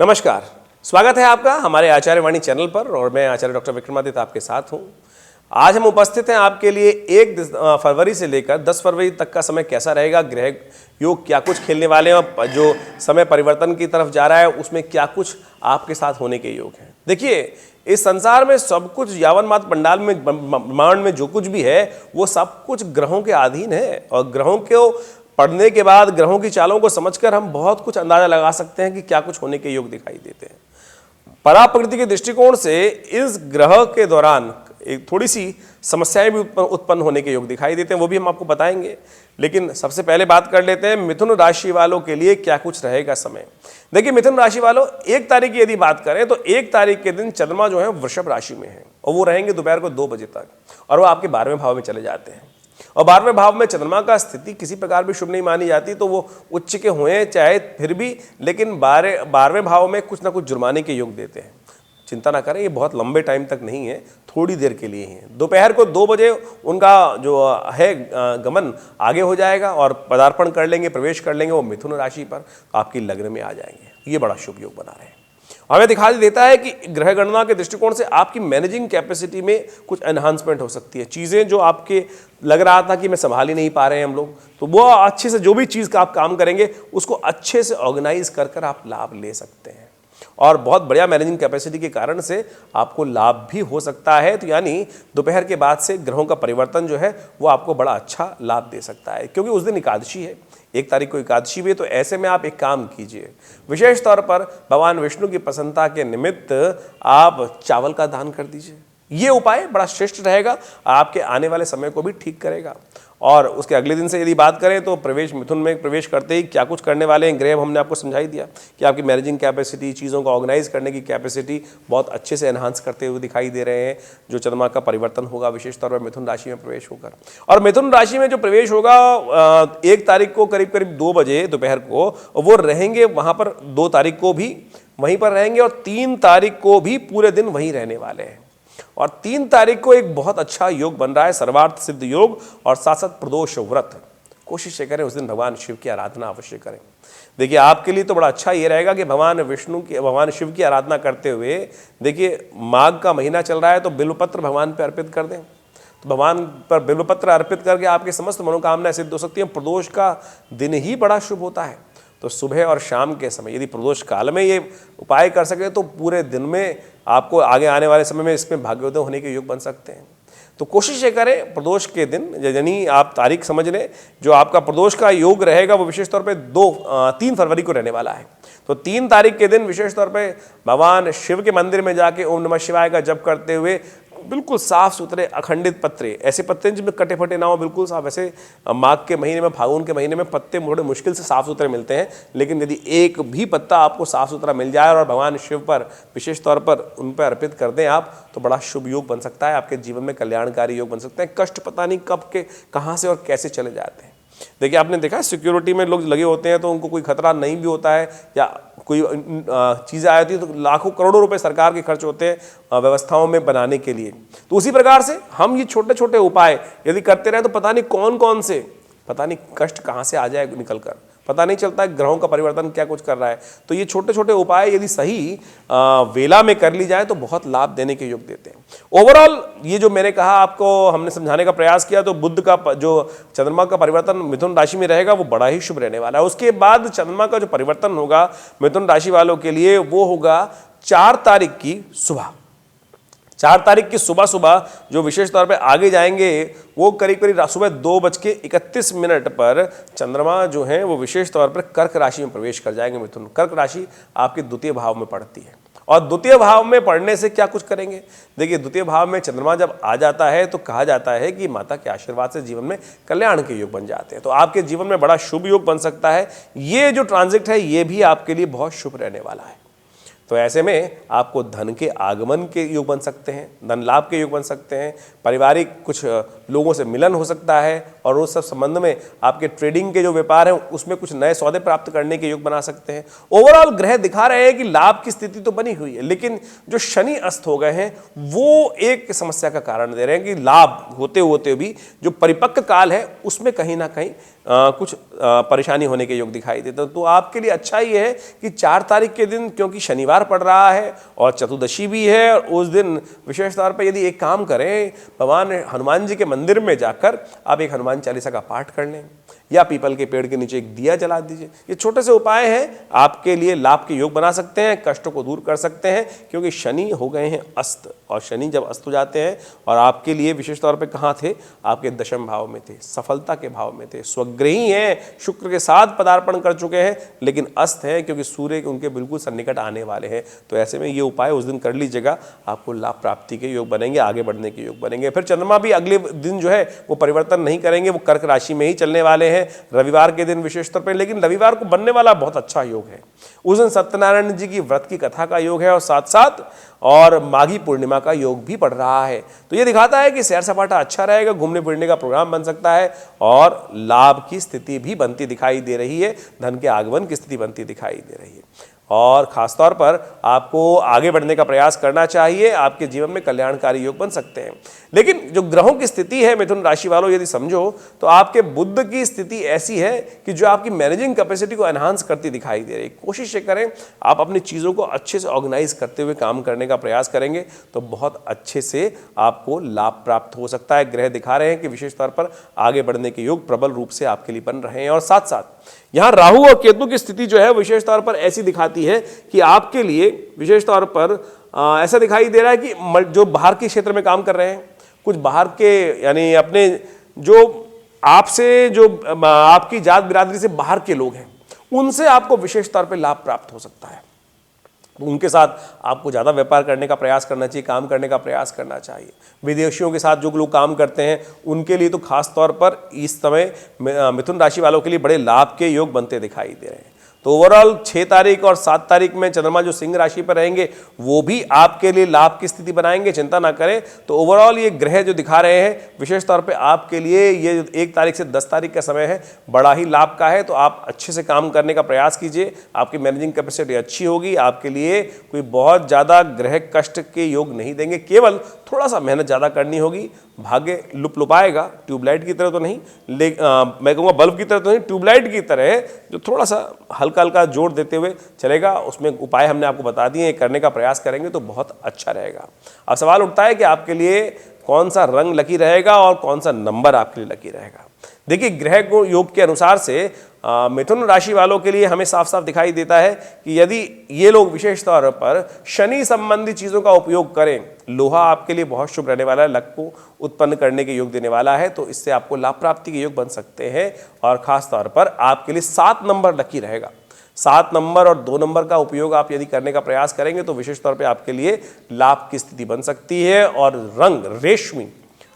नमस्कार, स्वागत है आपका हमारे आचार्य वाणी चैनल पर और मैं आचार्य डॉक्टर विक्रमादित्य आपके साथ हूं। आज हम उपस्थित हैं आपके लिए 1 फरवरी से लेकर 10 फरवरी तक का समय कैसा रहेगा, ग्रह योग क्या कुछ खेलने वाले हैं और जो समय परिवर्तन की तरफ जा रहा है उसमें क्या कुछ आपके साथ होने के योग हैं। देखिए, इस संसार में सब कुछ यावन मात्र पंडाल में ब्रह्मांड में जो कुछ भी है वो सब कुछ ग्रहों के अधीन है और ग्रहों को पढ़ने के बाद ग्रहों की चालों को समझकर हम बहुत कुछ अंदाजा लगा सकते हैं कि क्या कुछ होने के योग दिखाई देते हैं। पराप्रकृति के दृष्टिकोण से इस ग्रह के दौरान एक थोड़ी सी समस्याएं भी उत्पन्न होने के योग दिखाई देते हैं, वो भी हम आपको बताएंगे। लेकिन सबसे पहले बात कर लेते हैं मिथुन राशि वालों के लिए क्या कुछ रहेगा समय। देखिए, मिथुन राशि वालों 1 तारीख की यदि बात करें तो 1 तारीख के दिन चंद्रमा जो है वृषभ राशि में है और वो रहेंगे दोपहर को 2 बजे तक और वो आपके 12वें भाव में चले जाते हैं। और 12वें भाव में चंद्रमा का स्थिति किसी प्रकार भी शुभ नहीं मानी जाती, तो वो उच्च के हुए चाहे फिर भी, लेकिन 12वें भाव में कुछ ना कुछ जुर्माने के योग देते हैं। चिंता ना करें, ये बहुत लंबे टाइम तक नहीं है, थोड़ी देर के लिए ही है। दोपहर को 2 बजे उनका जो है गमन आगे हो जाएगा और पदार्पण कर लेंगे, प्रवेश कर लेंगे वो मिथुन राशि पर, आपकी लग्न में आ जाएंगे। ये बड़ा शुभ योग बना रहे हैं। हमें दिखाई देता है कि ग्रह गणना के दृष्टिकोण से आपकी मैनेजिंग कैपेसिटी में कुछ एनहांसमेंट हो सकती है। चीज़ें जो आपके लग रहा था कि मैं संभाल ही नहीं पा रहे हैं हम लोग, तो वो अच्छे से जो भी चीज़ का आप काम करेंगे उसको अच्छे से ऑर्गेनाइज कर आप लाभ ले सकते हैं और बहुत बढ़िया मैनेजिंग कैपेसिटी के कारण से आपको लाभ भी हो सकता है। तो यानी दोपहर के बाद से ग्रहों का परिवर्तन जो है वो आपको बड़ा अच्छा लाभ दे सकता है, क्योंकि उस दिन एकादशी है, 1 तारीख को एकादशी भी है। तो ऐसे में आप एक काम कीजिए, विशेष तौर पर भगवान विष्णु की प्रसन्नता के निमित्त आप चावल का दान कर दीजिए। ये उपाय बड़ा श्रेष्ठ रहेगा, आपके आने वाले समय को भी ठीक करेगा। और उसके अगले दिन से यदि बात करें तो प्रवेश मिथुन में प्रवेश करते ही क्या कुछ करने वाले हैं ग्रह, हमने आपको समझाई दिया कि आपकी मैनेजिंग कैपेसिटी, चीज़ों को ऑर्गेनाइज करने की कैपेसिटी बहुत अच्छे से एनहांस करते हुए दिखाई दे रहे हैं। जो चंद्रमा का परिवर्तन होगा विशेष तौर पर मिथुन राशि में प्रवेश होकर, और मिथुन राशि में जो प्रवेश होगा 1 तारीख को करीब 2 बजे दोपहर को, वो रहेंगे वहाँ पर 2 तारीख को भी वहीं पर रहेंगे और 3 तारीख को भी पूरे दिन वहीं रहने वाले हैं। और 3 तारीख को एक बहुत अच्छा योग बन रहा है, सर्वार्थ सिद्ध योग और साथ साथ प्रदोष व्रत। कोशिश करें उस दिन भगवान शिव की आराधना अवश्य करें। देखिए, आपके लिए तो बड़ा अच्छा ये रहेगा कि भगवान शिव की आराधना करते हुए, देखिए माघ का महीना चल रहा है तो बिल्वपत्र भगवान पे अर्पित कर दें, तो भगवान पर बिल्वपत्र अर्पित करके आपके समस्त मनोकामनाएं सिद्ध हो सकती हैं। प्रदोष का दिन ही बड़ा शुभ होता है, तो सुबह और शाम के समय यदि प्रदोष काल में ये उपाय कर सके तो पूरे दिन में आपको आगे आने वाले समय में इसमें भाग्योदय होने के योग बन सकते हैं। तो कोशिश ये करें प्रदोष के दिन, यानी आप तारीख समझ लें, जो आपका प्रदोष का योग रहेगा वो विशेष तौर पे 3 फरवरी को रहने वाला है। तो 3 तारीख के दिन विशेष तौर पे भगवान शिव के मंदिर में जाके ओम नमः शिवाय का जप करते हुए बिल्कुल साफ सुथरे अखंडित पत्रे, ऐसे पत्ते जिनमें कटे फटे ना हो, बिल्कुल साफ। ऐसे माघ के महीने में, फागुन के महीने में पत्ते थोड़े मुश्किल से साफ सुथरे मिलते हैं, लेकिन यदि एक भी पत्ता आपको साफ सुथरा मिल जाए और भगवान शिव पर विशेष तौर पर उन पर अर्पित कर दें आप, तो बड़ा शुभ योग बन सकता है, आपके जीवन में कल्याणकारी योग बन सकते हैं। कष्ट पता नहीं कब के कहाँ से और कैसे चले जाते हैं। देखिए, आपने देखा सिक्योरिटी में लोग लगे होते हैं तो उनको कोई खतरा नहीं भी होता है, या कोई चीज़ें आई होती है तो लाखों करोड़ों रुपए सरकार के खर्च होते हैं व्यवस्थाओं में बनाने के लिए। तो उसी प्रकार से हम ये छोटे छोटे उपाय यदि करते रहे तो पता नहीं कौन से कष्ट कहाँ से आ जाए निकल कर, पता नहीं चलता है ग्रहों का परिवर्तन क्या कुछ कर रहा है। तो ये छोटे छोटे उपाय यदि सही वेला में कर ली जाए तो बहुत लाभ देने के योग देते हैं। ओवरऑल ये जो मैंने कहा आपको, हमने समझाने का प्रयास किया, तो बुध का जो चंद्रमा का परिवर्तन मिथुन राशि में रहेगा वो बड़ा ही शुभ रहने वाला है। उसके बाद चंद्रमा का जो परिवर्तन होगा मिथुन राशि वालों के लिए वो होगा 4 तारीख की सुबह। 4 तारीख की सुबह जो विशेष तौर पे आगे जाएंगे वो करीब सुबह 2:31 पर चंद्रमा जो है वो विशेष तौर पर कर्क राशि में प्रवेश कर जाएंगे। मिथुन कर्क राशि आपके द्वितीय भाव में पड़ती है और द्वितीय भाव में पढ़ने से क्या कुछ करेंगे। देखिए, द्वितीय भाव में चंद्रमा जब आ जाता है तो कहा जाता है कि माता के आशीर्वाद से जीवन में कल्याण के योग बन जाते हैं, तो आपके जीवन में बड़ा शुभ योग बन सकता है। ये जो ट्रांजिट है ये भी आपके लिए बहुत शुभ रहने वाला है। तो ऐसे में आपको धन के आगमन के योग बन सकते हैं, धन लाभ के योग बन सकते हैं, पारिवारिक कुछ लोगों से मिलन हो सकता है और उस सब संबंध में आपके ट्रेडिंग के जो व्यापार है उसमें कुछ नए सौदे प्राप्त करने के योग बना सकते हैं। ओवरऑल ग्रह दिखा रहे हैं कि लाभ की स्थिति तो बनी हुई है, लेकिन जो शनि अस्त हो गए हैं वो एक समस्या का कारण दे रहे हैं कि लाभ होते होते भी जो परिपक्व काल है उसमें कहीं ना कहीं कुछ परेशानी होने के योग दिखाई देते। तो आपके लिए अच्छा ही है कि 4 तारीख के दिन, क्योंकि शनिवार पड़ रहा है और चतुर्दशी भी है, और उस दिन विशेष तौर पर यदि एक काम करें, भगवान हनुमान जी के मंदिर में जाकर आप एक हनुमान चालीसा का पाठ कर लें या पीपल के पेड़ के नीचे एक दिया जला दीजिए। ये छोटे से उपाय हैं, आपके लिए लाभ के योग बना सकते हैं, कष्ट को दूर कर सकते हैं, क्योंकि शनि हो गए हैं अस्त, और शनि जब अस्त हो जाते हैं और आपके लिए विशेष तौर पे कहाँ थे, आपके दशम भाव में थे, सफलता के भाव में थे, स्वग्रही हैं, शुक्र के साथ पदार्पण कर चुके हैं, लेकिन अस्त हैं क्योंकि सूर्य उनके बिल्कुल सन्निकट आने वाले हैं। तो ऐसे में ये उपाय उस दिन कर लीजिएगा, आपको लाभ प्राप्ति के योग बनेंगे, आगे बढ़ने के योग बनेंगे। फिर चंद्रमा भी अगले दिन जो है वो परिवर्तन नहीं करेंगे, वो कर्क राशि में ही चलने वाले हैं रविवार के दिन विशेष तौर पर, लेकिन रविवार को बनने वाला बहुत अच्छा योग है। उस दिन सत्यनारायण जी की व्रत की कथा का योग है और साथ साथ और माघी पूर्णिमा का योग भी पड़ रहा है। तो ये दिखाता है कि सैर सपाटा अच्छा रहेगा, घूमने फिरने का प्रोग्राम बन सकता है और लाभ की स्थिति भी बनती दिखाई दे रही है, धन के आगमन की स्थिति बनती दिखाई दे रही है। और खासतौर पर आपको आगे बढ़ने का प्रयास करना चाहिए, आपके जीवन में कल्याणकारी योग बन सकते हैं। लेकिन जो ग्रहों की स्थिति है मिथुन राशि वालों, यदि समझो तो आपके बुध की स्थिति ऐसी है कि जो आपकी मैनेजिंग कैपेसिटी को एनहांस करती दिखाई दे रही है। कोशिश ये करें आप अपनी चीज़ों को अच्छे से ऑर्गेनाइज करते हुए काम करने का प्रयास करेंगे तो बहुत अच्छे से आपको लाभ प्राप्त हो सकता है। ग्रह दिखा रहे हैं कि विशेष तौर पर आगे बढ़ने के योग प्रबल रूप से आपके लिए बन रहे हैं। और साथ साथ यहाँ राहु और केतु की स्थिति जो है विशेष तौर पर ऐसी दिखाती है कि आपके लिए विशेष तौर पर ऐसा दिखाई दे रहा है कि जो बाहर के क्षेत्र में काम कर रहे हैं, कुछ बाहर के यानी अपने जो आपसे जो आपकी जात बिरादरी से बाहर के लोग हैं, उनसे आपको विशेष तौर पर लाभ प्राप्त हो सकता है। तो उनके साथ आपको ज़्यादा व्यापार करने का प्रयास करना चाहिए, काम करने का प्रयास करना चाहिए। विदेशियों के साथ जो लोग काम करते हैं उनके लिए तो खास तौर पर इस समय मिथुन राशि वालों के लिए बड़े लाभ के योग बनते दिखाई दे रहे हैं। तो ओवरऑल 6 तारीख और 7 तारीख में चंद्रमा जो सिंह राशि पर रहेंगे वो भी आपके लिए लाभ की स्थिति बनाएंगे, चिंता ना करें। तो ओवरऑल ये ग्रह जो दिखा रहे हैं विशेष तौर पे आपके लिए ये 1 तारीख से 10 तारीख का समय है, बड़ा ही लाभ का है। तो आप अच्छे से काम करने का प्रयास कीजिए, आपकी मैनेजिंग कैपेसिटी अच्छी होगी, आपके लिए कोई बहुत ज़्यादा ग्रह कष्ट के योग नहीं देंगे, केवल थोड़ा सा मेहनत ज़्यादा करनी होगी। भाग्य लुपाएगा, ट्यूबलाइट की तरह तो नहीं, मैं कहूँगा बल्ब की तरह तो नहीं, ट्यूबलाइट की तरह जो थोड़ा सा हल्का हल्का जोर देते हुए चलेगा। उसमें उपाय हमने आपको बता दिए, करने का प्रयास करेंगे तो बहुत अच्छा रहेगा। अब सवाल उठता है कि आपके लिए कौन सा रंग लकी रहेगा और कौन सा नंबर आपके लिए लकी रहेगा। देखिए ग्रह को योग के अनुसार से मिथुन राशि वालों के लिए हमें साफ साफ दिखाई देता है कि यदि ये लोग विशेष तौर पर शनि संबंधी चीज़ों का उपयोग करें, लोहा आपके लिए बहुत शुभ रहने वाला है, लक को उत्पन्न करने के योग देने वाला है, तो इससे आपको लाभ प्राप्ति के योग बन सकते हैं। और खास तौर पर आपके लिए 7 नंबर लकी रहेगा। 7 नंबर और 2 नंबर का उपयोग आप यदि करने का प्रयास करेंगे तो विशेष तौर पर आपके लिए लाभ की स्थिति बन सकती है। और रंग रेशमी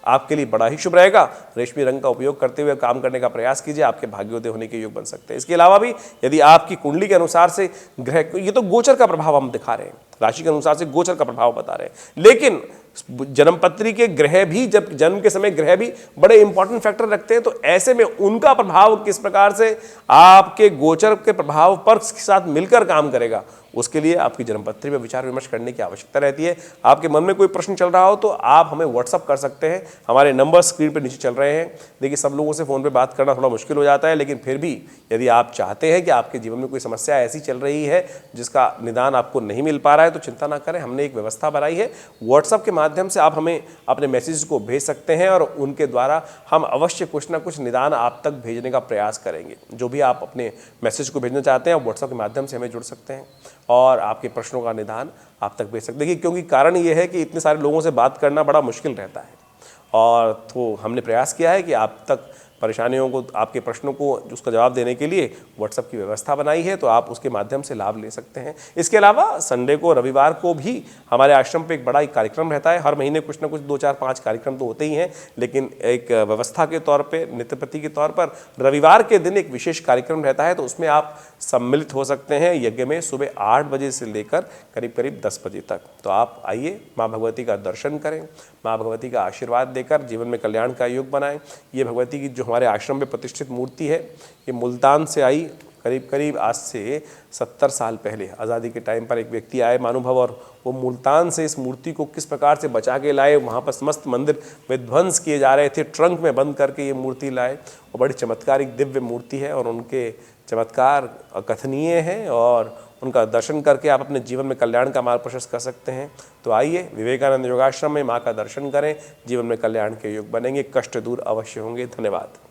आपके लिए बड़ा ही शुभ रहेगा, रेशमी रंग का उपयोग करते हुए काम करने का प्रयास कीजिए, आपके भाग्योदय होने के योग बन सकते हैं। इसके अलावा भी यदि आपकी कुंडली के अनुसार से ग्रह, ये तो गोचर का प्रभाव हम दिखा रहे हैं, राशि के अनुसार से गोचर का प्रभाव बता रहे हैं, लेकिन जन्मपत्री के ग्रह भी, जब जन्म के समय ग्रह भी बड़े इंपॉर्टेंट फैक्टर रखते हैं, तो ऐसे में उनका प्रभाव किस प्रकार से आपके गोचर के प्रभाव पर के साथ मिलकर काम करेगा, उसके लिए आपकी जन्मपत्री में विचार विमर्श करने की आवश्यकता रहती है। आपके मन में कोई प्रश्न चल रहा हो तो आप हमें व्हाट्सअप कर सकते हैं, हमारे नंबर स्क्रीन पर नीचे चल रहे हैं। देखिए सब लोगों से फ़ोन पे बात करना थोड़ा मुश्किल हो जाता है, लेकिन फिर भी यदि आप चाहते हैं कि आपके जीवन में कोई समस्या ऐसी चल रही है जिसका निदान आपको नहीं मिल पा रहा है, तो चिंता ना करें, हमने एक व्यवस्था बनाई है। व्हाट्सअप के माध्यम से आप हमें अपने मैसेज को भेज सकते हैं और उनके द्वारा हम अवश्य कुछ ना कुछ निदान आप तक भेजने का प्रयास करेंगे। जो भी आप अपने मैसेज को भेजना चाहते हैं आप व्हाट्सअप के माध्यम से हमें जुड़ सकते हैं और आपके प्रश्नों का निदान आप तक भेज सकते हैं। क्योंकि कारण ये है कि इतने सारे लोगों से बात करना बड़ा मुश्किल रहता है, और तो हमने प्रयास किया है कि आप तक परेशानियों को, आपके प्रश्नों को उसका जवाब देने के लिए व्हाट्सएप की व्यवस्था बनाई है, तो आप उसके माध्यम से लाभ ले सकते हैं। इसके अलावा संडे को, रविवार को भी हमारे आश्रम पे एक बड़ा एक कार्यक्रम रहता है। हर महीने कुछ ना कुछ 2, 4, 5 कार्यक्रम तो होते ही हैं, लेकिन एक व्यवस्था के तौर पे, नित्यप्रति के तौर पर रविवार के दिन एक विशेष कार्यक्रम रहता है, तो उसमें आप सम्मिलित हो सकते हैं यज्ञ में सुबह 8 बजे से लेकर करीब करीब 10 बजे तक। तो आप आइए, माँ भगवती का दर्शन करें, माँ भगवती का आशीर्वाद देकर जीवन में कल्याण का योग बनाएं। ये भगवती की जो हमारे आश्रम में प्रतिष्ठित मूर्ति है, ये मुल्तान से आई करीब करीब आज से 70 साल पहले आज़ादी के टाइम पर एक व्यक्ति आए महानुभव, और वो मुल्तान से इस मूर्ति को किस प्रकार से बचा के लाए। वहाँ पर समस्त मंदिर विध्वंस किए जा रहे थे, ट्रंक में बंद करके ये मूर्ति लाए, और बड़ी चमत्कारिक दिव्य मूर्ति है और उनके चमत्कार अकथनीय हैं, और उनका दर्शन करके आप अपने जीवन में कल्याण का मार्ग प्रशस्त कर सकते हैं। तो आइए विवेकानंद योगाश्रम में माँ का दर्शन करें, जीवन में कल्याण के योग बनेंगे, कष्ट दूर अवश्य होंगे। धन्यवाद।